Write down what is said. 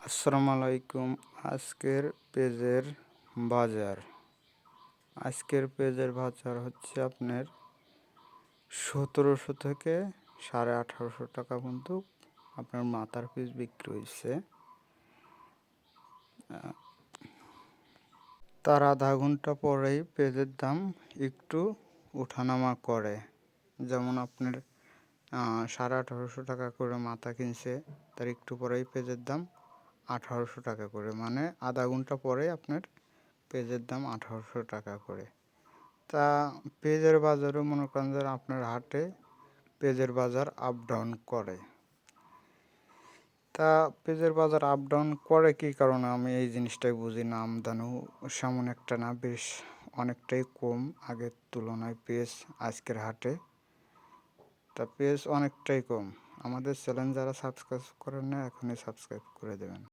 আসসালামু আলাইকুম। আজকের পেজের বাজার আজকের পেজের বাজার হচ্ছে আপনার 1700 থেকে 1850 টাকা পর্যন্ত আপনার মাথার পিস বিক্রি হয়েছে। তার আধা ঘন্টা পরেই পেজের দাম একটু ওঠানামা করে। যেমন আপনার 1850 টাকা করে মাথা কিনছে, তার একটু পরেই পেজের দাম 1800 টাকা করে, মানে আধা ঘন্টা পরে আপনার পেজের দাম 1800 টাকা করে। তা পেজের বাজারও মনে করেন যে আপনার হাটে পেজের বাজার আপ ডাউন করে। তা পেজের বাজার আপ ডাউন করে কী কারণে আমি এই জিনিসটাই বুঝি না। আমদানিও সেমন একটা না, বেশ অনেকটাই কম আগের তুলনায় পেজ আজকের হাটে। তা পেজ অনেকটাই কম। আমাদের চ্যানেল যারা সাবস্ক্রাইব করেন না, এখনই সাবস্ক্রাইব করে দেবেন।